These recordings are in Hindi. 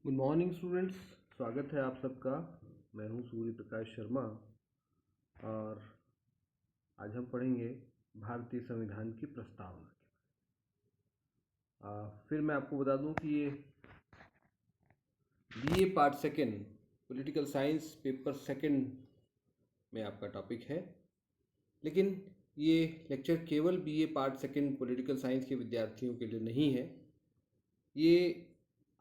Good morning students. स्वागत है आप सबका। मैं हूं सूर्य प्रकाश शर्मा और आज हम पढ़ेंगे भारतीय संविधान की प्रस्तावना। फिर मैं आपको बता दूं कि ये BA part second political science paper second में आपका टॉपिक है, लेकिन ये लेक्चर केवल BA part second political science के विद्यार्थियों के लिए नहीं है। ये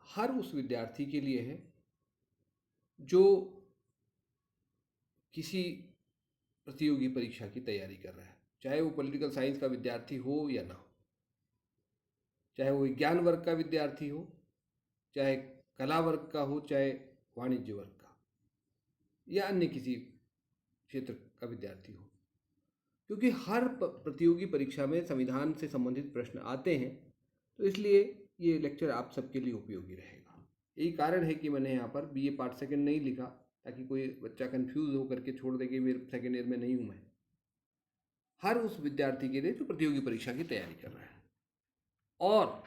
हर उस विद्यार्थी के लिए है जो किसी प्रतियोगी परीक्षा की तैयारी कर रहा है, चाहे वो पॉलिटिकल साइंस का विद्यार्थी हो या ना हो, चाहे वो विज्ञान वर्ग का विद्यार्थी हो, चाहे कला वर्ग का हो, चाहे वाणिज्य वर्ग का या अन्य किसी क्षेत्र का विद्यार्थी हो, क्योंकि हर प्रतियोगी परीक्षा में संविधान से संबंधित प्रश्न आते हैं। तो इसलिए ये लेक्चर आप सबके लिए उपयोगी रहेगा। यही कारण है कि मैंने यहाँ पर बीए पार्ट सेकेंड नहीं लिखा, ताकि कोई बच्चा कंफ्यूज हो करके छोड़ दे कि मेरे सेकेंड ईयर में नहीं हूँ। मैं हर उस विद्यार्थी के लिए जो प्रतियोगी परीक्षा की तैयारी कर रहा है, और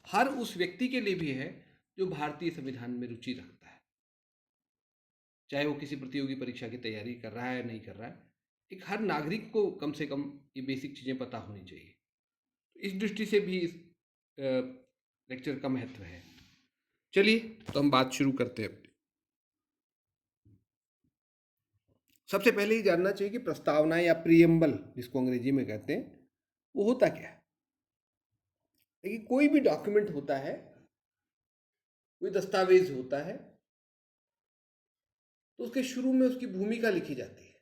हर उस व्यक्ति के लिए भी है जो भारतीय संविधान में रुचि रखता है, चाहे वो किसी प्रतियोगी परीक्षा की तैयारी कर रहा है या नहीं कर रहा है। एक हर नागरिक को कम से कम ये बेसिक चीज़ें पता होनी चाहिए। इस दृष्टि से भी इस लेक्चर का महत्व है। चलिए तो हम बात शुरू करते हैं। सबसे पहले ही जानना चाहिए कि प्रस्तावना या प्रियम्बल, जिसको अंग्रेजी में कहते हैं, वो होता क्या है। देखिए, कोई भी डॉक्यूमेंट होता है, कोई दस्तावेज होता है, तो उसके शुरू में उसकी भूमिका लिखी जाती है,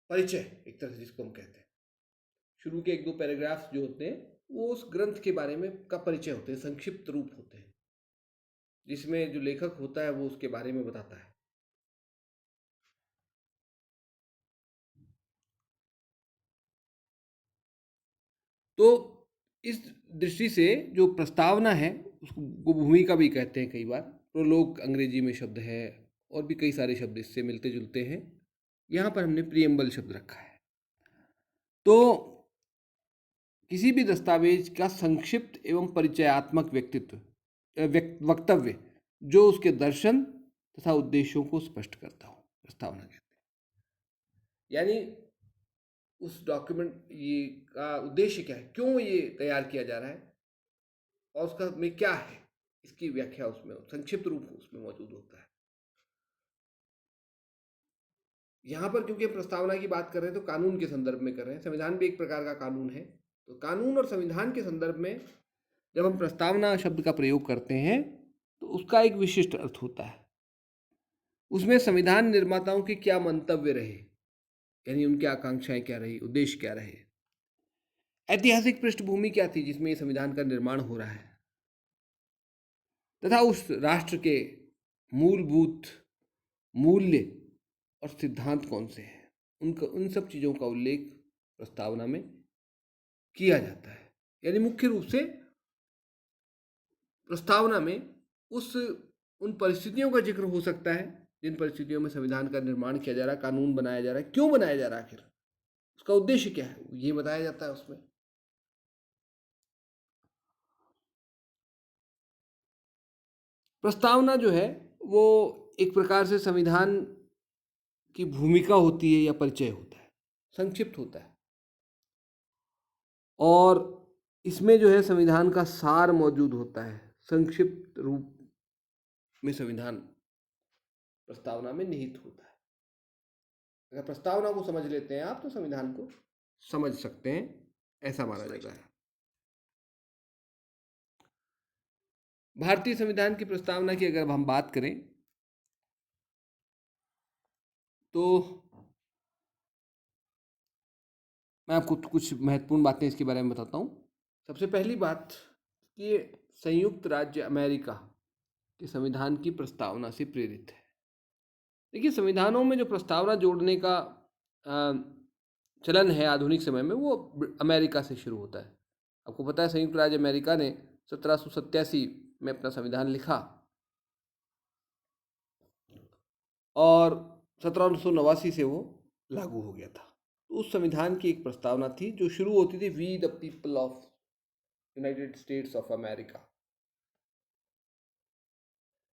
परिचय एक तरह से जिसको हम कहते हैं। शुरू के एक दो पैराग्राफ्स जो होते हैं वो उस ग्रंथ के बारे में का परिचय होते हैं, संक्षिप्त रूप होते हैं, जिसमें जो लेखक होता है वो उसके बारे में बताता है। तो इस दृष्टि से जो प्रस्तावना है उसको भूमिका भी कहते हैं। कई बार प्रोलोग अंग्रेजी में शब्द है, और भी कई सारे शब्द इससे मिलते जुलते हैं। यहाँ पर हमने प्रियम्बल शब्द रखा है। तो किसी भी दस्तावेज का संक्षिप्त एवं परिचयात्मक वक्तव्य जो उसके दर्शन तथा उद्देश्यों को स्पष्ट करता हो, प्रस्तावना कहते हैं। यानी उस डॉक्यूमेंट ये का उद्देश्य क्या है, क्यों ये तैयार किया जा रहा है, और उसका में क्या है, इसकी व्याख्या उसमें संक्षिप्त रूप उसमें मौजूद होता है। यहाँ पर क्योंकि प्रस्तावना की बात कर रहे हैं तो कानून के संदर्भ में कर रहे हैं। संविधान भी एक प्रकार का कानून है, तो कानून और संविधान के संदर्भ में जब हम प्रस्तावना शब्द का प्रयोग करते हैं तो उसका एक विशिष्ट अर्थ होता है। उसमें संविधान निर्माताओं के क्या मंतव्य रहे, यानी उनकी आकांक्षाएं क्या रही, उद्देश्य क्या रहे, ऐतिहासिक पृष्ठभूमि क्या थी जिसमें संविधान का निर्माण हो रहा है, तथा उस राष्ट्र के मूलभूत मूल्य और सिद्धांत कौन से हैं, उनका उन सब चीज़ों का उल्लेख प्रस्तावना में किया जाता है। यानी मुख्य रूप से प्रस्तावना में उन परिस्थितियों का जिक्र हो सकता है जिन परिस्थितियों में संविधान का निर्माण किया जा रहा है, कानून बनाया जा रहा है, क्यों बनाया जा रहा है, आखिर उसका उद्देश्य क्या है, ये बताया जाता है उसमें। प्रस्तावना जो है वो एक प्रकार से संविधान की भूमिका होती है या परिचय होता है, संक्षिप्त होता है, और इसमें जो है संविधान का सार मौजूद होता है। संक्षिप्त रूप में संविधान प्रस्तावना में निहित होता है। अगर प्रस्तावना को समझ लेते हैं आप तो संविधान को समझ सकते हैं, ऐसा माना जाता है। भारतीय संविधान की प्रस्तावना की अगर हम बात करें तो मैं आपको कुछ महत्वपूर्ण बातें इसके बारे में बताता हूँ। सबसे पहली बात कि संयुक्त राज्य अमेरिका के संविधान की प्रस्तावना से प्रेरित है। देखिए, संविधानों में जो प्रस्तावना जोड़ने का चलन है आधुनिक समय में, वो अमेरिका से शुरू होता है। आपको पता है संयुक्त राज्य अमेरिका ने 1787 में अपना संविधान लिखा और 1789 से वो लागू हो गया था। तो उस संविधान की एक प्रस्तावना थी जो शुरू होती थी, we the people of United States of America.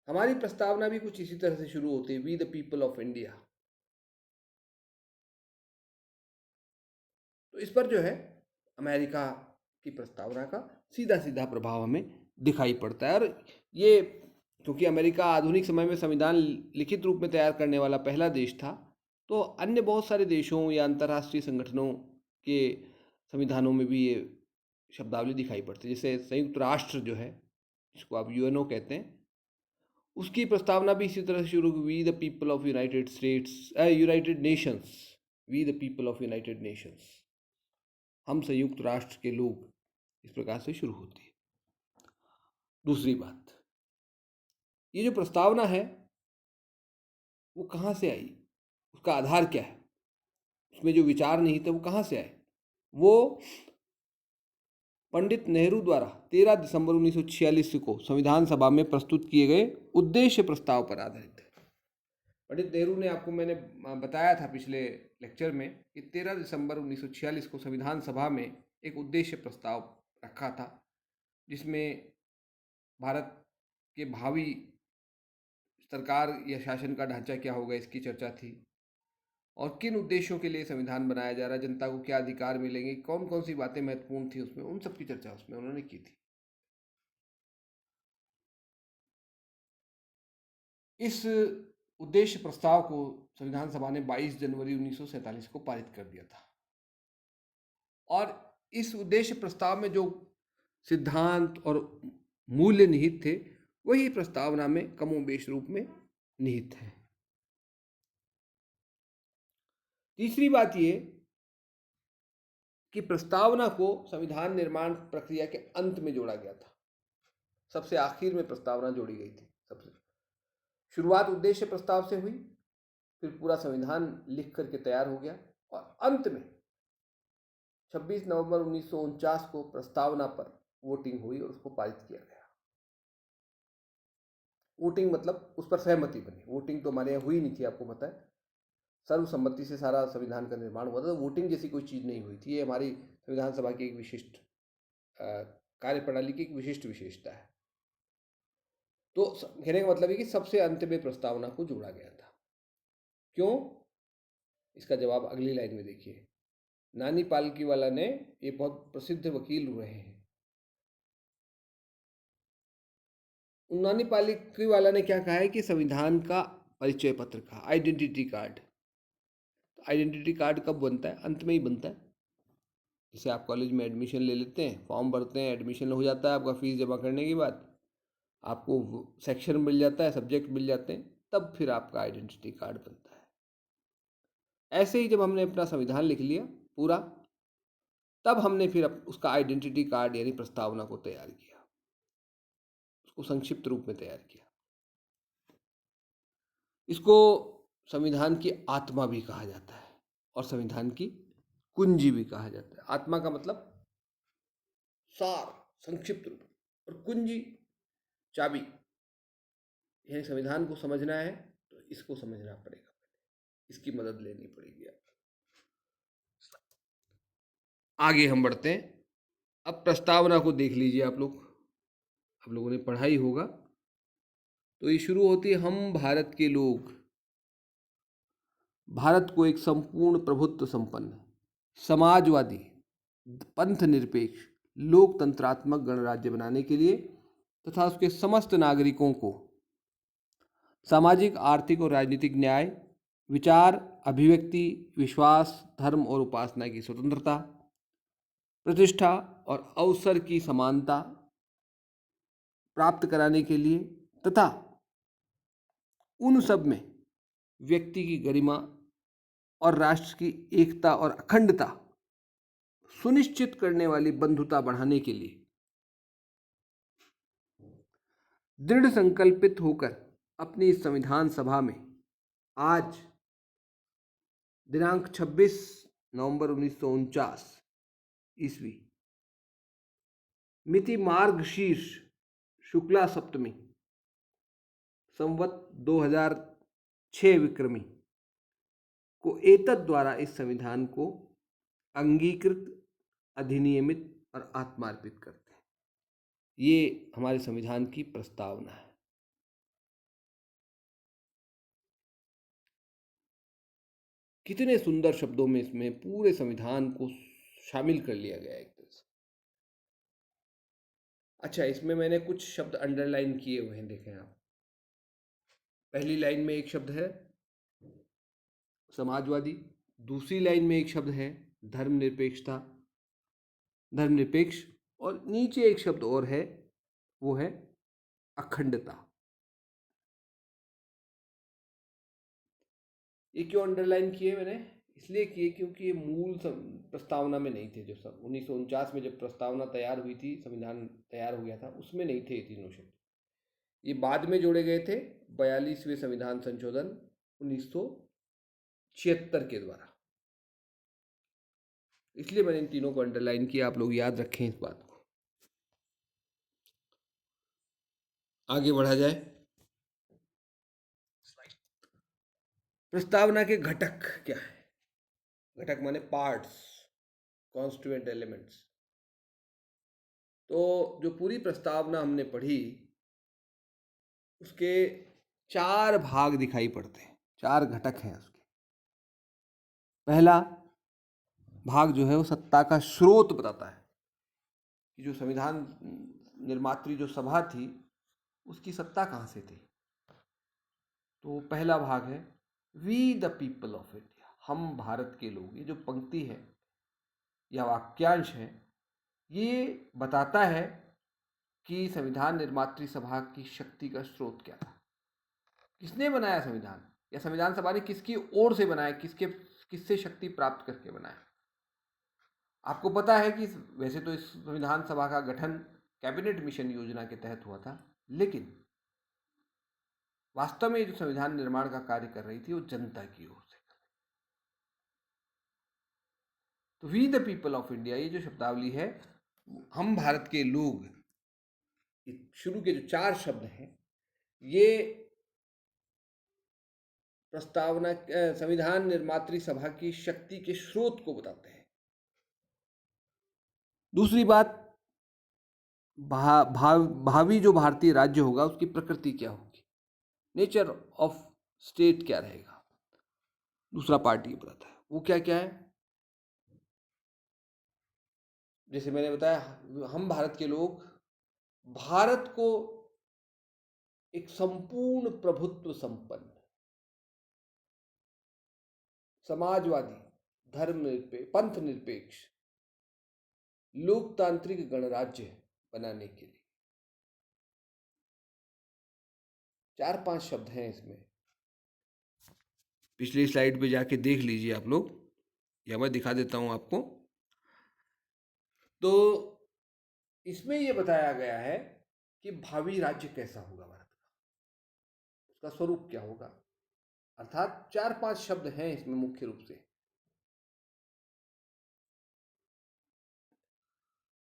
हमारी प्रस्तावना भी कुछ इसी तरह से शुरू होती है, we the people of India. तो इस पर जो है अमेरिका की प्रस्तावना का सीधा सीधा प्रभाव हमें दिखाई पड़ता है। और ये क्योंकि अमेरिका आधुनिक समय में संविधान लिखित रूप में तैयार करने वाला पहला देश था, तो अन्य बहुत सारे देशों या अंतर्राष्ट्रीय संगठनों के संविधानों में भी ये शब्दावली दिखाई पड़ती है। जैसे संयुक्त राष्ट्र जो है, जिसको आप यूएनओ कहते हैं, उसकी प्रस्तावना भी इसी तरह से शुरू हुई, we the people of United States, United Nations, we the people of United Nations, हम संयुक्त राष्ट्र के लोग, इस प्रकार से शुरू होती है। दूसरी बात, ये जो प्रस्तावना है वो कहाँ से आई, उसका आधार क्या है, उसमें जो विचार नहीं थे वो कहाँ से आए? वो पंडित नेहरू द्वारा 13 दिसंबर 1946 को संविधान सभा में प्रस्तुत किए गए उद्देश्य प्रस्ताव पर आधारित है। पंडित नेहरू ने, आपको मैंने बताया था पिछले लेक्चर में कि 13 दिसंबर 1946 को संविधान सभा में एक उद्देश्य प्रस्ताव रखा था, जिसमें भारत के भावी सरकार या शासन का ढांचा क्या होगा इसकी चर्चा थी, और किन उद्देश्यों के लिए संविधान बनाया जा रहा है, जनता को क्या अधिकार मिलेंगे, कौन कौन सी बातें महत्वपूर्ण थी उसमें, उन सब की चर्चा उसमें उन्होंने की थी। इस उद्देश्य प्रस्ताव को संविधान सभा ने 22 जनवरी 1947 को पारित कर दिया था। और इस उद्देश्य प्रस्ताव में जो सिद्धांत और मूल्य निहित थे, वही प्रस्तावना में कमोबेश रूप में निहित है। तीसरी बात ये कि प्रस्तावना को संविधान निर्माण प्रक्रिया के अंत में जोड़ा गया था। सबसे आखिर में प्रस्तावना जोड़ी गई थी। सबसे शुरुआत उद्देश्य प्रस्ताव से हुई, फिर पूरा संविधान लिख करके तैयार हो गया, और अंत में 26 नवंबर 1949 को प्रस्तावना पर वोटिंग हुई और उसको पारित किया गया। वोटिंग मतलब उस पर सहमति बनी। वोटिंग तो हमारे यहाँ हुई नहीं थी, आपको पता है, सर्वसम्मति से सारा संविधान का निर्माण हुआ था। तो वोटिंग जैसी कोई चीज़ नहीं हुई थी। ये हमारी संविधान सभा की एक विशिष्ट कार्यप्रणाली की एक विशिष्ट विशेषता है। तो कहने का मतलब है कि सबसे अंत में प्रस्तावना को जोड़ा गया था। क्यों? इसका जवाब अगली लाइन में देखिए। नानी पालकीवाला ने, ये बहुत प्रसिद्ध वकील रहे हैं, नानी पालकीवाला ने क्या कहा है कि संविधान का परिचय पत्र का आइडेंटिटी कार्ड, आइडेंटिटी कार्ड कब बनता है? अंत में ही बनता है। जैसे आप कॉलेज में एडमिशन ले लेते हैं, फॉर्म भरते हैं, एडमिशन हो जाता है आपका, फीस जमा करने के बाद आपको सेक्शन मिल जाता है, सब्जेक्ट मिल जाते हैं, तब फिर आपका आइडेंटिटी कार्ड बनता है। ऐसे ही जब हमने अपना संविधान लिख लिया पूरा, तब हमने फिर उसका आइडेंटिटी कार्ड यानी प्रस्तावना को तैयार किया, उसको संक्षिप्त रूप में तैयार किया। इसको संविधान की आत्मा भी कहा जाता है और संविधान की कुंजी भी कहा जाता है। आत्मा का मतलब सार, संक्षिप्त रूप, और कुंजी चाबी। यानी संविधान को समझना है तो इसको समझना पड़ेगा, इसकी मदद लेनी पड़ेगी। आगे हम बढ़ते हैं। अब प्रस्तावना को देख लीजिए आप लोगों ने पढ़ा ही होगा। तो ये शुरू होती है, हम भारत के लोग भारत को एक संपूर्ण प्रभुत्व संपन्न, समाजवादी, पंथ निरपेक्ष, लोकतंत्रात्मक गणराज्य बनाने के लिए तथा उसके समस्त नागरिकों को सामाजिक, आर्थिक और राजनीतिक न्याय, विचार, अभिव्यक्ति, विश्वास, धर्म और उपासना की स्वतंत्रता, प्रतिष्ठा और अवसर की समानता प्राप्त कराने के लिए तथा उन सब में व्यक्ति की गरिमा और राष्ट्र की एकता और अखंडता सुनिश्चित करने वाली बंधुता बढ़ाने के लिए दृढ़ संकल्पित होकर अपनी संविधान सभा में आज दिनांक 26 नवंबर 1949 ईस्वी मिति मार्गशीर्ष शुक्ला सप्तमी संवत 2006 विक्रमी को एतद द्वारा इस संविधान को अंगीकृत, अधिनियमित और आत्मार्पित करते हैं। ये हमारे संविधान की प्रस्तावना है। कितने सुंदर शब्दों में इसमें पूरे संविधान को शामिल कर लिया गया है एक तरह से। अच्छा, इसमें मैंने कुछ शब्द अंडरलाइन किए हुए हैं, देखें आप। पहली लाइन में एक शब्द है समाजवादी, दूसरी लाइन में एक शब्द है धर्मनिरपेक्षता, धर्मनिरपेक्ष, और नीचे एक शब्द और है, वो है अखंडता। ये क्यों अंडरलाइन किए मैंने? इसलिए किए क्योंकि ये मूल प्रस्तावना में नहीं थे। जो सब 1949 में जब प्रस्तावना तैयार हुई थी, संविधान तैयार हो गया था, उसमें नहीं थे ये तीनों शब्द। ये बाद में जोड़े गए थे 42वें संविधान संशोधन 1976 के द्वारा। इसलिए मैंने इन तीनों को अंडरलाइन किया, आप लोग याद रखें इस बात को। आगे बढ़ा जाए। प्रस्तावना के घटक क्या है? घटक माने पार्ट्स, कॉन्स्टिट्यूएंट एलिमेंट्स। तो जो पूरी प्रस्तावना हमने पढ़ी, उसके 4 भाग दिखाई पड़ते हैं, 4 घटक हैं उसके। पहला भाग जो है वो सत्ता का स्रोत बताता है कि जो संविधान निर्मात्री जो सभा थी, उसकी सत्ता कहाँ से थी। तो पहला भाग है we the people of India, हम भारत के लोग। ये जो पंक्ति है या वाक्यांश है, ये बताता है कि संविधान निर्मात्री सभा की शक्ति का स्रोत क्या था, किसने बनाया संविधान, या संविधान सभा ने किसकी ओर से बनाया, किससे शक्ति प्राप्त करके बनाया। आपको पता है कि वैसे तो इस संविधान सभा का गठन कैबिनेट मिशन योजना के तहत हुआ था, लेकिन वास्तव में जो संविधान निर्माण का कार्य कर रही थी वो जनता की ओर से। तो we the people of India, ये जो शब्दावली है, हम भारत के लोग, शुरू के जो 4 शब्द हैं, ये प्रस्तावना संविधान निर्मात्री सभा की शक्ति के स्रोत को बताते हैं। दूसरी बात, भावी जो भारतीय राज्य होगा उसकी प्रकृति क्या होगी, नेचर ऑफ स्टेट क्या रहेगा, दूसरा पार्ट ये बताता है। वो क्या क्या है? जैसे मैंने बताया, हम भारत के लोग भारत को एक संपूर्ण प्रभुत्व संपन्न, समाजवादी, धर्मनिरपेक्ष, पंथ निरपेक्ष, लोकतांत्रिक गणराज्य बनाने के लिए 4-5 शब्द हैं इसमें। पिछली स्लाइड पे जाके देख लीजिए आप लोग, या मैं दिखा देता हूं आपको। तो इसमें यह बताया गया है कि भावी राज्य कैसा होगा भारत का, उसका स्वरूप क्या होगा। अर्थात 4-5 शब्द हैं इसमें मुख्य रूप से।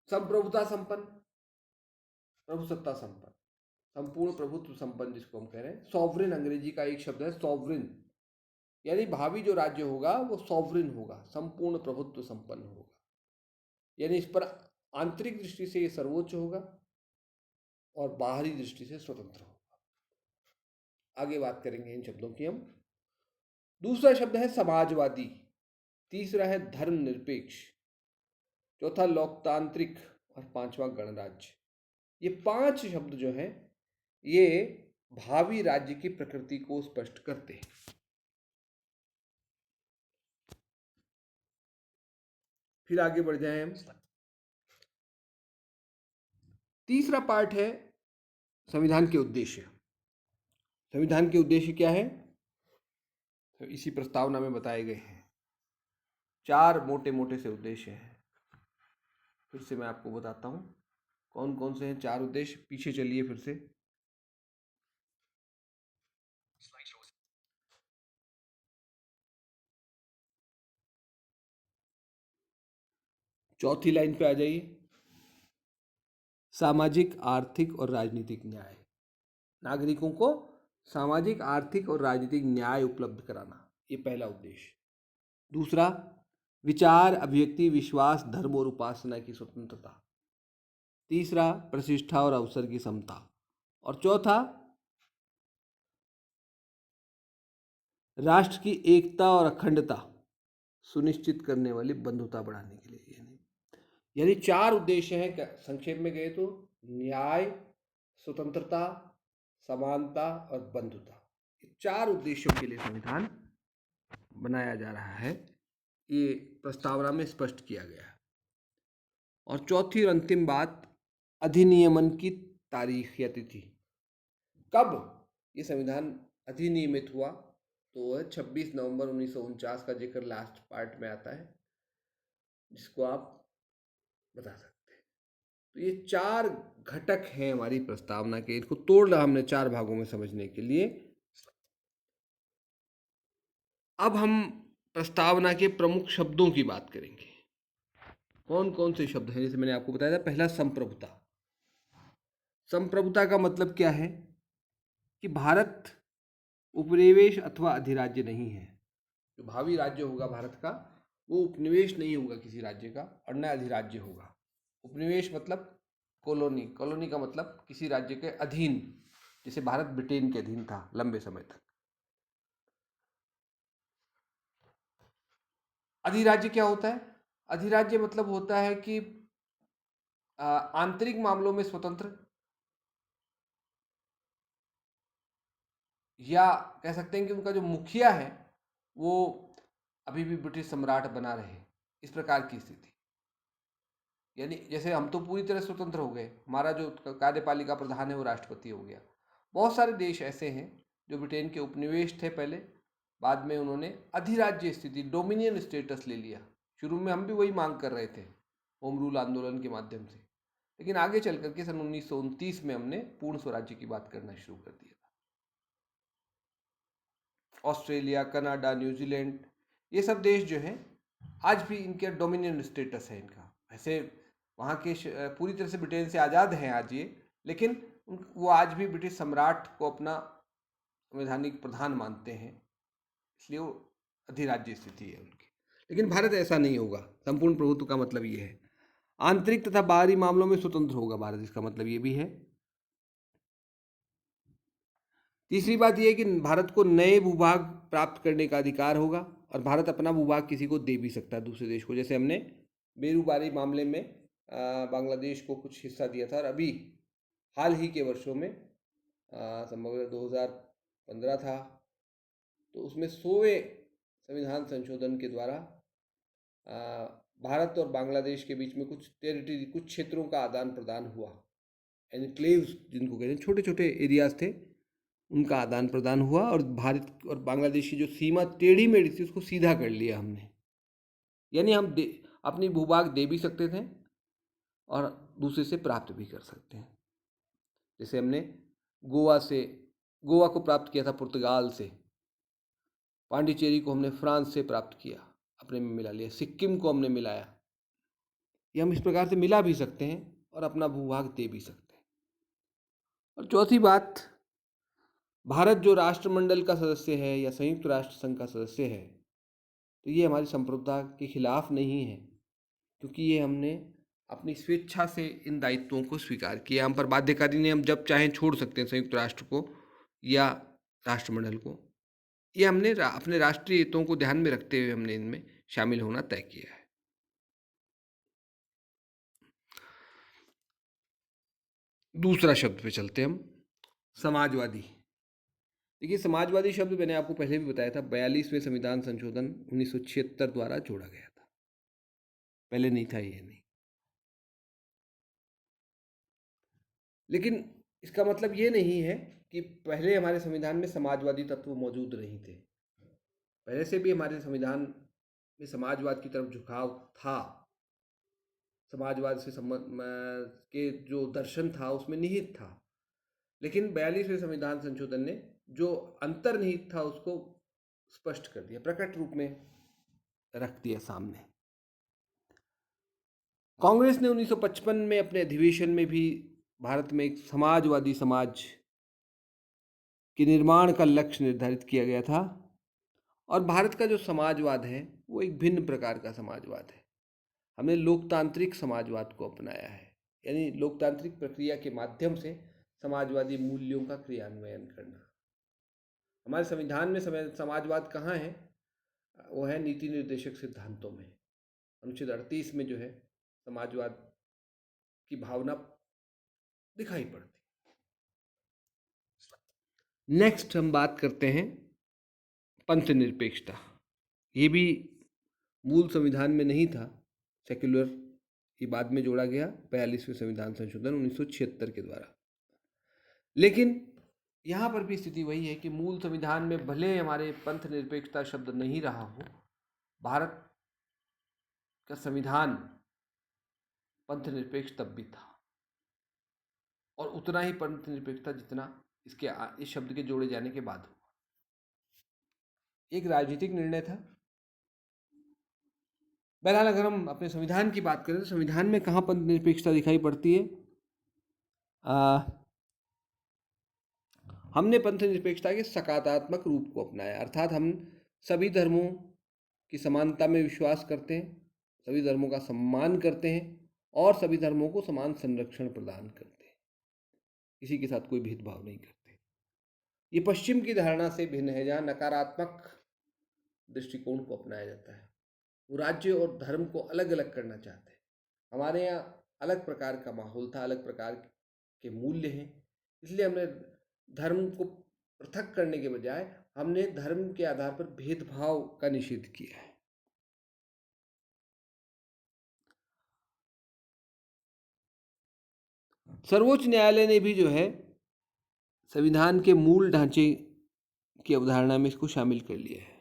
संप्रभुता संपन्न, प्रभुसत्ता संपन्न, संपूर्ण प्रभुत्व संपन्न जिसको हम कह रहे हैं। सॉवरिन, अंग्रेजी का एक शब्द है सॉवरिन, यानी भावी जो राज्य होगा वो सॉवरिन होगा, संपूर्ण प्रभुत्व संपन्न होगा, यानी इस पर आंतरिक दृष्टि से ये सर्वोच्च होगा और बाहरी दृष्टि से स्वतंत्र होगा। आगे बात करेंगे इन शब्दों की हम। दूसरा शब्द है समाजवादी, तीसरा है धर्मनिरपेक्ष, चौथा लोकतांत्रिक, और पांचवा गणराज्य। ये 5 शब्द जो हैं, ये भावी राज्य की प्रकृति को स्पष्ट करते हैं। फिर आगे बढ़ जाएं हम। तीसरा पार्ट है संविधान के उद्देश्य। संविधान के उद्देश्य क्या है? तो इसी प्रस्तावना में बताए गए हैं। 4 मोटे मोटे से उद्देश्य हैं। फिर से मैं आपको बताता हूं कौन कौन से हैं 4 उद्देश्य। पीछे चलिए फिर से। चौथी लाइन पे आ जाइए। सामाजिक, आर्थिक और राजनीतिक न्याय, नागरिकों को सामाजिक, आर्थिक और राजनीतिक न्याय उपलब्ध कराना, ये पहला उद्देश्य। दूसरा, विचार, अभिव्यक्ति, विश्वास, धर्म और उपासना की स्वतंत्रता। तीसरा, प्रतिष्ठा और अवसर की समता। और चौथा, राष्ट्र की एकता और अखंडता सुनिश्चित करने वाली बंधुता बढ़ाने के लिए। यानी 4 उद्देश्य हैं, संक्षेप में कहे तो न्याय, स्वतंत्रता, समानता और बंधुता। 4 उद्देश्यों के लिए संविधान बनाया जा रहा है, ये प्रस्तावना में स्पष्ट किया गया है। और चौथी और अंतिम बात, अधिनियमन की तारीख या तिथि। कब ये संविधान अधिनियमित हुआ, तो वह 26 नवंबर 1949 का जिक्र लास्ट पार्ट में आता है, जिसको आप बता सकते हैं। तो ये 4 घटक हैं हमारी प्रस्तावना के, इनको तोड़ हमने 4 भागों में समझने के लिए। अब हम प्रस्तावना के प्रमुख शब्दों की बात करेंगे। कौन कौन से शब्द हैं? जैसे मैंने आपको बताया था, पहला संप्रभुता। संप्रभुता का मतलब क्या है कि भारत उपनिवेश अथवा अधिराज्य नहीं है। जो भावी राज्य होगा भारत का, वो उपनिवेश नहीं होगा किसी राज्य का, और न अधिराज्य होगा। उपनिवेश मतलब कॉलोनी, कॉलोनी का मतलब किसी राज्य के अधीन, जैसे भारत ब्रिटेन के अधीन था लंबे समय तक। अधिराज्य क्या होता है? अधिराज्य मतलब होता है कि आंतरिक मामलों में स्वतंत्र, या कह सकते हैं कि उनका जो मुखिया है वो अभी भी ब्रिटिश सम्राट बना रहे, इस प्रकार की स्थिति। यानी जैसे हम तो पूरी तरह स्वतंत्र हो गए, हमारा जो कार्यपालिका प्रधान है वो राष्ट्रपति हो गया। बहुत सारे देश ऐसे हैं जो ब्रिटेन के उपनिवेश थे पहले, बाद में उन्होंने अधिराज्य स्थिति, डोमिनियन स्टेटस ले लिया। शुरू में हम भी वही मांग कर रहे थे होम रूल आंदोलन के माध्यम से, लेकिन आगे चल करके सन 1929 में हमने पूर्ण स्वराज्य की बात करना शुरू कर दिया था। ऑस्ट्रेलिया, कनाडा, न्यूजीलैंड, ये सब देश जो हैं आज भी इनके डोमिनियन स्टेटस है इनका। वैसे वहाँ के पूरी तरह से ब्रिटेन से आज़ाद हैं आज ये, लेकिन वो आज भी ब्रिटिश सम्राट को अपना संवैधानिक प्रधान मानते हैं, इसलिए वो अधिराज्य स्थिति है उनकी। लेकिन भारत ऐसा नहीं होगा। संपूर्ण प्रभुत्व का मतलब ये है। आंतरिक तथा बाहरी मामलों में स्वतंत्र होगा भारत, इसका मतलब ये भी है। तीसरी बात यह है कि भारत को नए भूभाग प्राप्त करने का अधिकार होगा, और भारत अपना भूभाग किसी को दे भी सकता है, दूसरे देश को। जैसे हमने बेरूबारी मामले में बांग्लादेश को कुछ हिस्सा दिया था, और अभी हाल ही के वर्षों में संभवतः 2015 था, तो उसमें 100वें संविधान संशोधन के द्वारा भारत और बांग्लादेश के बीच में कुछ टेरिटरी, कुछ क्षेत्रों का आदान प्रदान हुआ। एनक्लेव्स जिनको कहते हैं, छोटे छोटे एरियाज थे, उनका आदान प्रदान हुआ, और भारत और बांग्लादेश की जो सीमा टेढ़ी मेढ़ी थी उसको सीधा कर लिया हमने। यानी हम अपनी भूभाग दे भी सकते थे और दूसरे से प्राप्त भी कर सकते हैं। जैसे हमने गोवा को प्राप्त किया था पुर्तगाल से, पांडिचेरी को हमने फ्रांस से प्राप्त किया, अपने में मिला लिया, सिक्किम को हमने मिलाया। ये हम इस प्रकार से मिला भी सकते हैं और अपना भूभाग दे भी सकते हैं। और चौथी बात, भारत जो राष्ट्रमंडल का सदस्य है या संयुक्त राष्ट्र संघ का सदस्य है, तो ये हमारी संप्रभुता के खिलाफ नहीं है, क्योंकि ये हमने अपनी स्वेच्छा से इन दायित्वों को स्वीकार किया। हम पर बाध्यकारी नहीं, हम जब चाहें छोड़ सकते हैं संयुक्त राष्ट्र को या राष्ट्रमंडल को। ये हमने अपने राष्ट्रीय हितों को ध्यान में रखते हुए हमने इनमें शामिल होना तय किया है। दूसरा शब्द पे चलते हम, समाजवादी। देखिए, समाजवादी शब्द मैंने आपको पहले भी बताया था, 42वें संविधान संशोधन 1976 द्वारा जोड़ा गया था, पहले नहीं था ये, नहीं। लेकिन इसका मतलब ये नहीं है कि पहले हमारे संविधान में समाजवादी तत्व मौजूद नहीं थे। पहले से भी हमारे संविधान में समाजवाद की तरफ झुकाव था, समाजवाद से के जो दर्शन था उसमें निहित था। लेकिन 42वें संविधान संशोधन ने जो अंतर्निहित था उसको स्पष्ट कर दिया, प्रकट रूप में रख दिया सामने। कांग्रेस ने 1955 में अपने अधिवेशन में भी भारत में एक समाजवादी समाज के निर्माण का लक्ष्य निर्धारित किया गया था। और भारत का जो समाजवाद है वो एक भिन्न प्रकार का समाजवाद है। हमने लोकतांत्रिक समाजवाद को अपनाया है, यानी लोकतांत्रिक प्रक्रिया के माध्यम से समाजवादी मूल्यों का क्रियान्वयन करना। हमारे संविधान में समाजवाद कहाँ है? वो है नीति निर्देशक सिद्धांतों में। अनुच्छेद 38 में जो है समाजवाद की भावना दिखाई पड़ती। नेक्स्ट हम बात करते हैं पंथ निरपेक्षता। ये भी मूल संविधान में नहीं था, सेक्युलर ये बाद में जोड़ा गया 42वें संविधान संशोधन 1976 के द्वारा। लेकिन यहाँ पर भी स्थिति वही है कि मूल संविधान में भले हमारे पंथ निरपेक्षता शब्द नहीं रहा हो, भारत का संविधान पंथ निरपेक्ष तब भी था, और उतना ही पंथ निरपेक्षता जितना इस शब्द के जोड़े जाने के बाद हुआ। एक राजनीतिक निर्णय था। बहरहाल अगर हम अपने संविधान की बात करें तो संविधान में कहाँ पंथ निरपेक्षता दिखाई पड़ती है? हमने पंथ निरपेक्षता के सकारात्मक रूप को अपनाया, अर्थात हम सभी धर्मों की समानता में विश्वास करते हैं, सभी धर्मों का सम्मान करते हैं और सभी धर्मों को समान संरक्षण प्रदान करते हैं, किसी के साथ कोई भेदभाव नहीं करते। ये पश्चिम की धारणा से भिन्न है, जहाँ नकारात्मक दृष्टिकोण को अपनाया जाता है। वो राज्य और धर्म को अलग अलग करना चाहते हैं। हमारे यहाँ अलग प्रकार का माहौल था, अलग प्रकार के मूल्य हैं, इसलिए हमने धर्म को पृथक करने के बजाय हमने धर्म के आधार पर भेदभाव का निषेध किया है। सर्वोच्च न्यायालय ने भी जो है संविधान के मूल ढांचे की अवधारणा में इसको शामिल कर लिया है।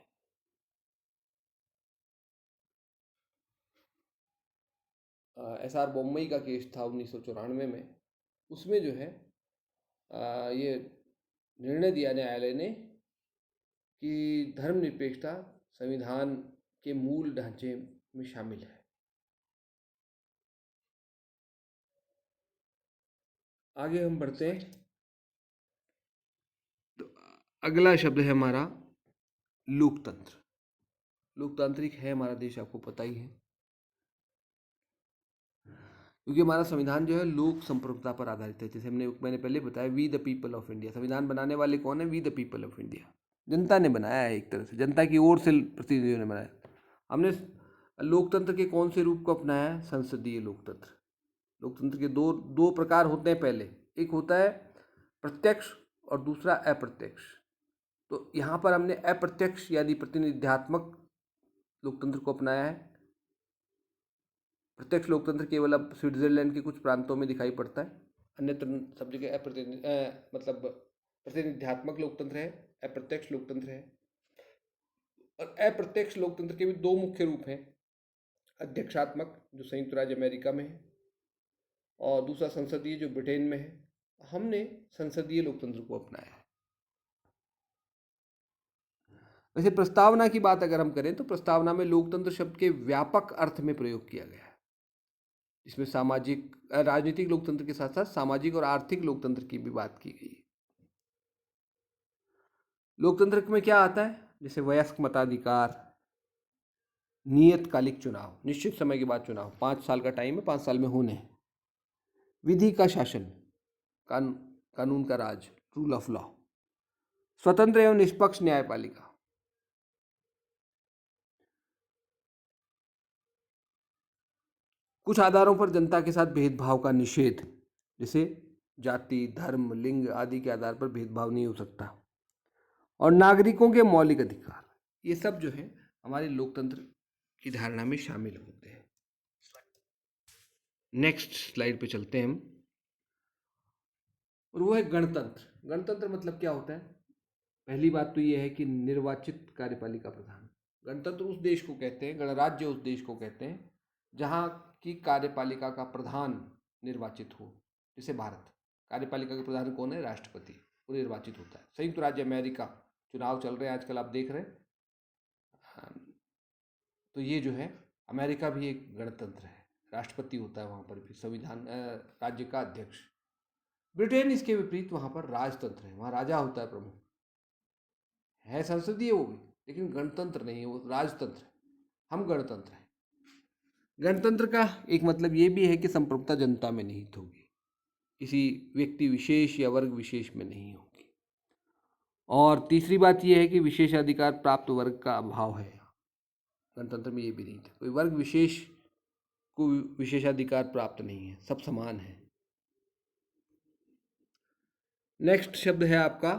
SR बोम्मई का केस था 1994 में, उसमें जो है ये निर्णय दिया न्यायालय ने कि धर्मनिरपेक्षता संविधान के मूल ढांचे में शामिल है। आगे हम बढ़ते हैं तो अगला शब्द है हमारा लोकतंत्र। लोकतांत्रिक है हमारा देश, आपको पता ही है, क्योंकि हमारा संविधान जो है लोक संप्रभुता पर आधारित है। जैसे मैंने पहले बताया, we the people of India. संविधान बनाने वाले कौन है? We the people of India. जनता ने बनाया है, एक तरह से जनता की ओर से प्रतिनिधियों ने बनाया। हमने लोकतंत्र के कौन से रूप को अपनाया है? संसदीय लोकतंत्र। लोकतंत्र के दो प्रकार होते हैं। पहले एक होता है प्रत्यक्ष और दूसरा अप्रत्यक्ष। तो यहाँ पर हमने अप्रत्यक्ष यानी प्रतिनिध्यात्मक लोकतंत्र को अपनाया है। प्रत्यक्ष लोकतंत्र केवल अब स्विट्जरलैंड के कुछ प्रांतों में दिखाई पड़ता है, अन्यत्र सब जगह मतलब प्रतिनिध्यात्मक लोकतंत्र है, अप्रत्यक्ष लोकतंत्र है। और अप्रत्यक्ष लोकतंत्र के भी दो मुख्य रूप हैं, अध्यक्षात्मक जो संयुक्त राज्य अमेरिका में है, और दूसरा संसदीय जो ब्रिटेन में है। हमने संसदीय लोकतंत्र को अपनाया है। वैसे प्रस्तावना की बात अगर हम करें तो प्रस्तावना में लोकतंत्र शब्द के व्यापक अर्थ में प्रयोग किया गया है। इसमें सामाजिक राजनीतिक लोकतंत्र के साथ साथ सामाजिक और आर्थिक लोकतंत्र की भी बात की गई है। लोकतंत्र में क्या आता है? जैसे वयस्क मताधिकार, नियतकालिक चुनाव, निश्चित समय के बाद चुनाव, 5 साल का टाइम है, 5 साल में होने हैं। विधि का शासन, कानून का राज, रूल ऑफ लॉ। स्वतंत्र एवं निष्पक्ष न्यायपालिका। कुछ आधारों पर जनता के साथ भेदभाव का निषेध, जैसे जाति, धर्म, लिंग आदि के आधार पर भेदभाव नहीं हो सकता। और नागरिकों के मौलिक अधिकार, ये सब जो है हमारे लोकतंत्र की धारणा में शामिल होते हैं। नेक्स्ट स्लाइड पे चलते हैं हम, और वो है गणतंत्र। गणतंत्र मतलब क्या होता है? पहली बात तो ये है कि निर्वाचित कार्यपालिका प्रधान। गणतंत्र उस देश को कहते हैं, गणराज्य उस देश को कहते हैं जहाँ की कार्यपालिका का प्रधान निर्वाचित हो। जैसे भारत, कार्यपालिका का प्रधान कौन है? राष्ट्रपति, वो निर्वाचित होता है। संयुक्त राज्य अमेरिका, चुनाव चल रहे हैं आजकल, आप देख रहे हैं। तो ये जो है अमेरिका भी एक गणतंत्र है, राष्ट्रपति होता है वहाँ पर भी, संविधान राज्य का अध्यक्ष। ब्रिटेन इसके विपरीत, वहाँ पर राजतंत्र है, वहाँ राजा होता है प्रमुख, है संसदीय वो भी, लेकिन गणतंत्र नहीं है, वो राजतंत्र है। हम गणतंत्र हैं। गणतंत्र का एक मतलब ये भी है कि संप्रभुता जनता में निहित होगी, किसी व्यक्ति विशेष या वर्ग विशेष में नहीं होगी। और तीसरी बात यह है कि विशेषाधिकार प्राप्त वर्ग का अभाव है। गणतंत्र में ये भी नहीं था, कोई वर्ग विशेष को विशेषाधिकार प्राप्त नहीं है, सब समान है। नेक्स्ट शब्द है आपका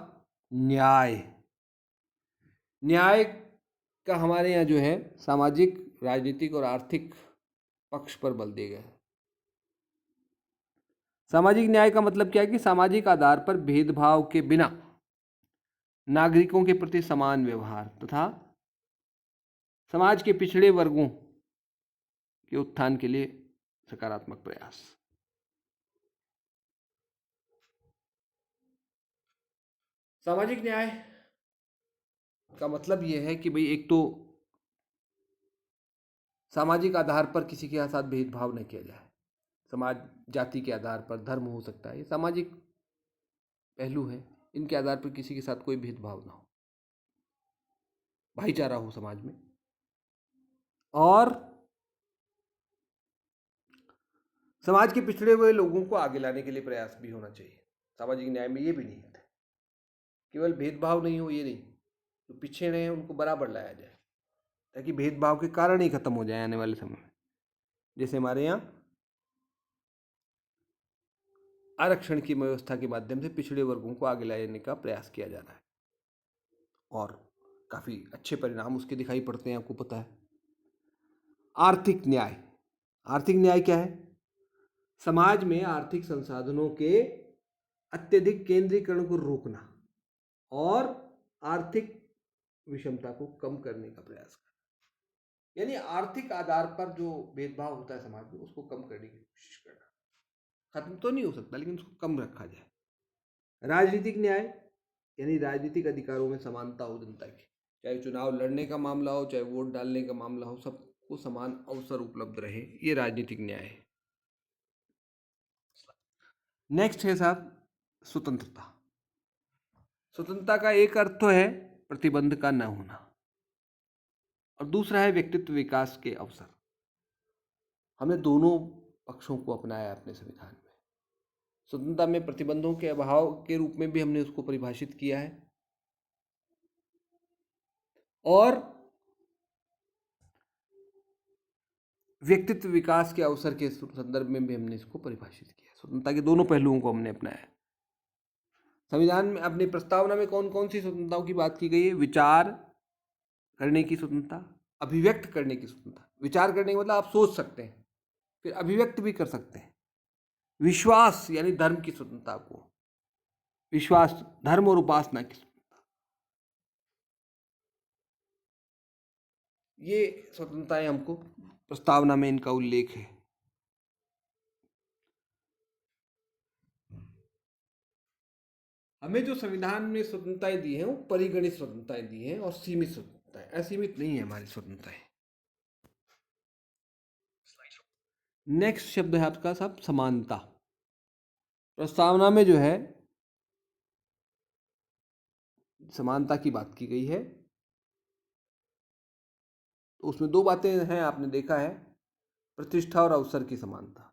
न्याय। न्याय का हमारे यहाँ जो है सामाजिक, राजनीतिक और आर्थिक पक्ष पर बल दिया गया है। सामाजिक न्याय का मतलब क्या है कि सामाजिक आधार पर भेदभाव के बिना नागरिकों के प्रति समान व्यवहार तथा समाज के पिछड़े वर्गों के उत्थान के लिए सकारात्मक प्रयास। सामाजिक न्याय का मतलब यह है कि भाई एक तो सामाजिक आधार पर किसी के साथ भेदभाव न किया जाए। समाज जाति के आधार पर, धर्म हो सकता है, ये सामाजिक पहलू है, इनके आधार पर किसी के साथ कोई भेदभाव ना हो, भाईचारा हो समाज में। और समाज के पिछड़े हुए लोगों को आगे लाने के लिए प्रयास भी होना चाहिए। सामाजिक न्याय में ये भी नहीं है केवल भेदभाव नहीं हो, ये नहीं, जो पिछड़े रहे हैं उनको बराबर लाया जाए ताकि भेदभाव के कारण ही खत्म हो जाए आने वाले समय में। जैसे हमारे यहाँ आरक्षण की व्यवस्था के माध्यम से पिछड़े वर्गों को आगे लाने का प्रयास किया जा रहा है और काफ़ी अच्छे परिणाम उसके दिखाई पड़ते हैं, आपको पता है। आर्थिक न्याय। आर्थिक न्याय क्या है? समाज में आर्थिक संसाधनों के अत्यधिक केंद्रीकरण को रोकना और आर्थिक विषमता को कम करने का प्रयास करना। यानी आर्थिक आधार पर जो भेदभाव होता है समाज में, उसको कम करने की कोशिश करना। खत्म तो नहीं हो सकता, लेकिन उसको कम रखा जाए। राजनीतिक न्याय यानी राजनीतिक अधिकारों में समानता हो जनता की, चाहे चुनाव लड़ने का मामला हो, चाहे वोट डालने का मामला हो, सबको समान अवसर उपलब्ध रहे, ये राजनीतिक न्याय है। नेक्स्ट है साहब स्वतंत्रता। स्वतंत्रता का एक अर्थ तो है प्रतिबंध का न होना और दूसरा है व्यक्तित्व विकास के अवसर। हमने दोनों पक्षों को अपनाया अपने संविधान में। स्वतंत्रता में प्रतिबंधों के अभाव के रूप में भी हमने उसको परिभाषित किया है और व्यक्तित्व विकास के अवसर के संदर्भ में भी हमने इसको परिभाषित किया। स्वतंत्रता के दोनों पहलुओं को हमने अपनाया। संविधान में अपनी प्रस्तावना में कौन कौन सी स्वतंत्रताओं की बात की गई है? विचार करने की स्वतंत्रता, अभिव्यक्त करने की स्वतंत्रता। विचार करने का मतलब आप सोच सकते हैं, फिर अभिव्यक्त भी कर सकते हैं। विश्वास यानी धर्म की स्वतंत्रता को, विश्वास, धर्म और उपासना की स्वतंत्रता, ये स्वतंत्रताएं हमको प्रस्तावना में इनका उल्लेख है। हमें जो संविधान में स्वतंत्रताएं दी हैं वो परिगणित स्वतंत्रताएं दी हैं और सीमित स्वतंत्रताएं, असीमित नहीं है हमारी स्वतंत्रताएं। नेक्स्ट शब्द है आपका साहब समानता। प्रस्तावना में जो है समानता की बात की गई है, तो उसमें दो बातें हैं, आपने देखा है, प्रतिष्ठा और अवसर की समानता।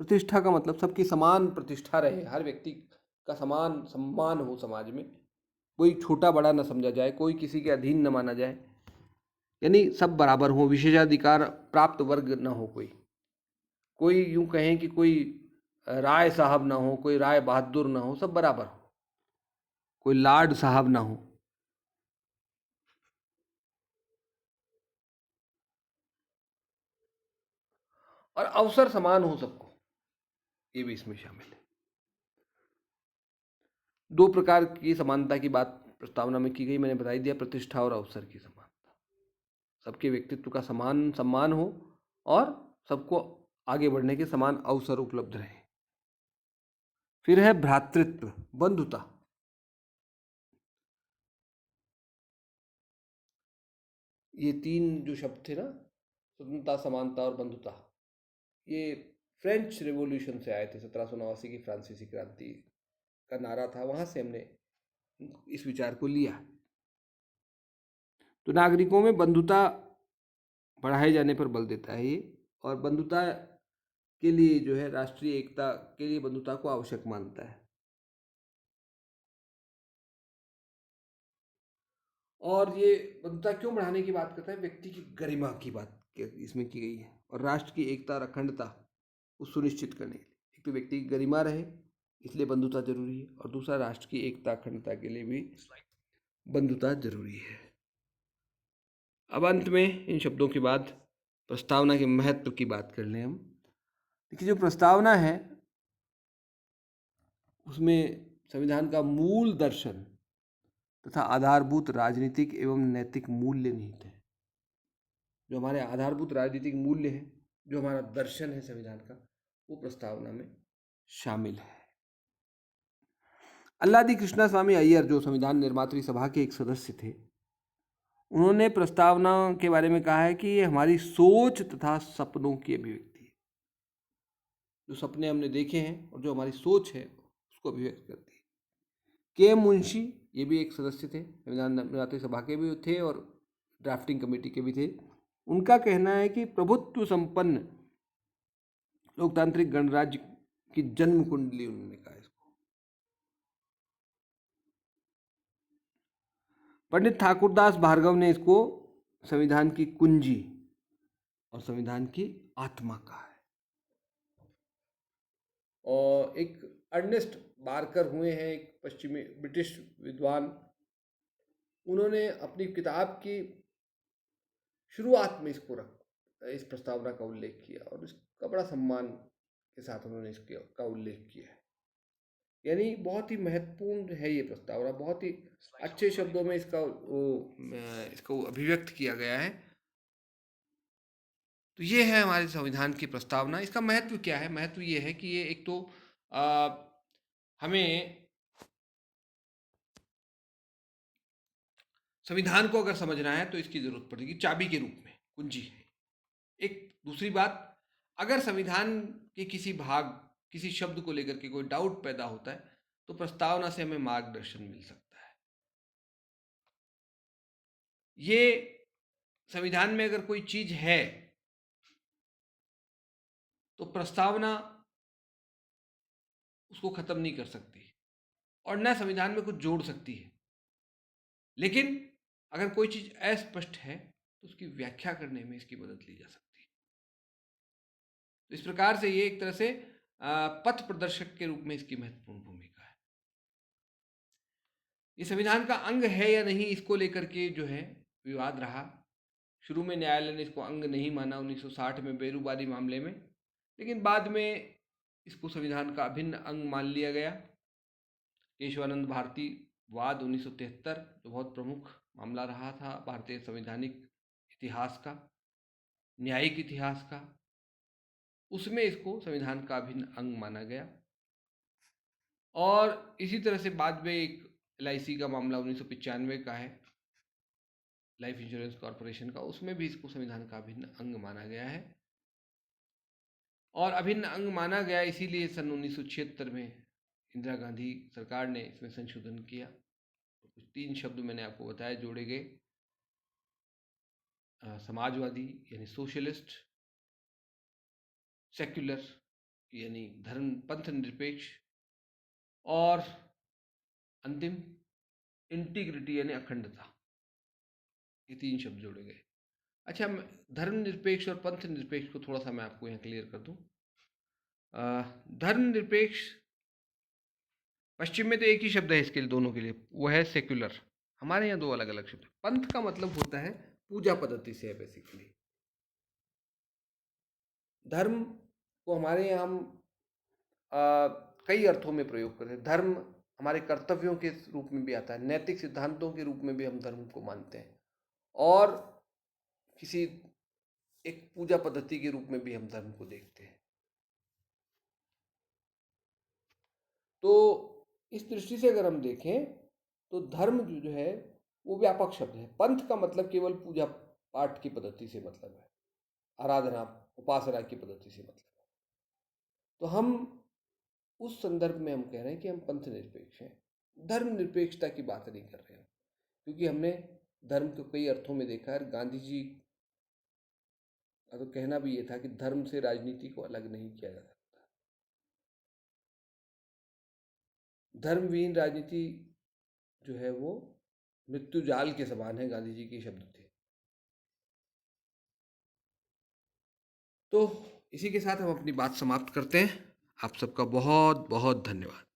प्रतिष्ठा का मतलब सबकी समान प्रतिष्ठा रहे, हर व्यक्ति का समान सम्मान हो समाज में, कोई छोटा बड़ा न समझा जाए, कोई किसी के अधीन न माना जाए, यानी सब बराबर हो, विशेषाधिकार प्राप्त वर्ग न हो, कोई यूं कहें कि कोई राय साहब ना हो, कोई राय बहादुर ना हो, सब बराबर हो, कोई लाड साहब ना हो। और अवसर समान हो सबको, ये भी इसमें शामिल है। दो प्रकार की समानता की बात प्रस्तावना में की गई, मैंने बता दिया, प्रतिष्ठा और अवसर की समानता। सबके व्यक्तित्व का समान सम्मान हो और सबको आगे बढ़ने के समान अवसर उपलब्ध रहे। फिर है भ्रातृत्व, बंधुता। ये तीन जो शब्द थे ना, स्वतंत्रता, समानता और बंधुता, ये फ्रेंच रिवॉल्यूशन से आए थे। 1789 की फ्रांसीसी क्रांति का नारा था, वहां से हमने इस विचार को लिया। तो नागरिकों में बंधुता बढ़ाए जाने पर बल देता है ये, और बंधुता के लिए जो है राष्ट्रीय एकता के लिए बंधुता को आवश्यक मानता है। और ये बंधुता क्यों बढ़ाने की बात करता है? व्यक्ति की गरिमा की बात इसमें की गई है, और राष्ट्र की एकता और अखंडता को सुनिश्चित करने के लिए। एक तो व्यक्ति की गरिमा रहे, इसलिए बंधुता जरूरी है, और दूसरा राष्ट्र की एकता अखंडता के लिए भी बंधुता जरूरी है। अब अंत में इन शब्दों के बाद प्रस्तावना के महत्व की बात कर लें हम। देखिए, जो प्रस्तावना है उसमें संविधान का मूल दर्शन तथा आधारभूत राजनीतिक एवं नैतिक मूल्य निहित है। जो हमारे आधारभूत राजनीतिक मूल्य हैं, जो हमारा दर्शन है संविधान का, वो प्रस्तावना में शामिल है। अल्लादी कृष्णा स्वामी अय्यर, जो संविधान निर्मात्री सभा के एक सदस्य थे, उन्होंने प्रस्तावना के बारे में कहा है कि ये हमारी सोच तथा सपनों की अभिव्यक्ति है। जो सपने हमने देखे हैं और जो हमारी सोच है उसको अभिव्यक्त करती है। के मुंशी, ये भी एक सदस्य थे, संविधान निर्मात्री सभा के भी थे और ड्राफ्टिंग कमेटी के भी थे। उनका कहना है कि प्रभुत्व संपन्न लोकतांत्रिक गणराज्य की जन्म कुंडली, उन्होंने कहा इसको। पंडित ठाकुरदास भार्गव ने इसको संविधान की कुंजी और संविधान की आत्मा कहा है। और एक अर्नेस्ट बार्कर हुए हैं, एक पश्चिमी ब्रिटिश विद्वान, उन्होंने अपनी किताब की शुरुआत में इस प्रस्तावना का उल्लेख किया और इसका बड़ा सम्मान के साथ उन्होंने इसका उल्लेख किया है। यानी बहुत ही महत्वपूर्ण है ये प्रस्तावना, बहुत ही अच्छे शब्दों में इसको अभिव्यक्त किया गया है। तो ये है हमारे संविधान की प्रस्तावना। इसका महत्व क्या है? महत्व ये है कि ये एक तो हमें संविधान को अगर समझना है तो इसकी जरूरत पड़ेगी, चाबी के रूप में कुंजी है। एक दूसरी बात, अगर संविधान के किसी भाग, किसी शब्द को लेकर के कोई डाउट पैदा होता है तो प्रस्तावना से हमें मार्गदर्शन मिल सकता है। ये संविधान में अगर कोई चीज है तो प्रस्तावना उसको खत्म नहीं कर सकती और न संविधान में कुछ जोड़ सकती है। लेकिन अगर कोई चीज अस्पष्ट है तो उसकी व्याख्या करने में इसकी मदद ली जा सकती है। तो इस प्रकार से ये एक तरह से पथ प्रदर्शक के रूप में इसकी महत्वपूर्ण भूमिका है। ये संविधान का अंग है या नहीं, इसको लेकर के जो है विवाद रहा। शुरू में न्यायालय ने इसको अंग नहीं माना 1960 में बेरूबारी मामले में, लेकिन बाद में इसको संविधान का अभिन्न अंग मान लिया गया। केशवानंद भारती वाद 1973, जो बहुत प्रमुख मामला रहा था भारतीय संवैधानिक इतिहास का, न्यायिक इतिहास का, उसमें इसको संविधान का अभिन्न अंग माना गया। और इसी तरह से बाद में एक LIC का मामला 1995 का है, लाइफ इंश्योरेंस कॉरपोरेशन का, उसमें भी इसको संविधान का अभिन्न अंग माना गया है। और अभिन्न अंग माना गया इसीलिए सन 1976 में इंदिरा गांधी सरकार ने इसमें संशोधन किया। तो कुछ 3 शब्द मैंने आपको बताया जोड़े गए, समाजवादी यानी सोशलिस्ट, सेक्युलर यानी धर्म पंथ निरपेक्ष, और अंतिम इंटीग्रिटी यानी अखंडता। ये 3 शब्द जोड़े गए। अच्छा, धर्मनिरपेक्ष और पंथ निरपेक्ष को थोड़ा सा मैं आपको यहाँ क्लियर कर दूँ। धर्मनिरपेक्ष, पश्चिम में तो एक ही शब्द है इसके लिए, दोनों के लिए, वो है सेक्युलर। हमारे यहाँ 2 अलग अलग शब्द। पंथ का मतलब होता है पूजा पद्धति से है बेसिकली। धर्म को हमारे यहाँ हम कई अर्थों में प्रयोग करते हैं। धर्म हमारे कर्तव्यों के रूप में भी आता है, नैतिक सिद्धांतों के रूप में भी हम धर्म को मानते हैं, और किसी एक पूजा पद्धति के रूप में भी हम धर्म को देखते हैं। तो इस दृष्टि से अगर हम देखें तो धर्म जो है वो व्यापक शब्द है। पंथ का मतलब केवल पूजा पाठ की पद्धति से मतलब है, आराधना उपासना की पद्धति से मतलब है। तो हम उस संदर्भ में हम कह रहे हैं कि हम पंथ निरपेक्ष हैं, धर्म निरपेक्षता की बात नहीं कर रहे हैं, क्योंकि हमने धर्म को कई अर्थों में देखा है। गांधी जी का तो कहना भी ये था कि धर्म से राजनीति को अलग नहीं किया जा सकता। धर्मविहीन राजनीति जो है वो मृत्यु जाल के समान है, गांधी जी के शब्द थे। तो इसी के साथ हम अपनी बात समाप्त करते हैं। आप सबका बहुत बहुत धन्यवाद।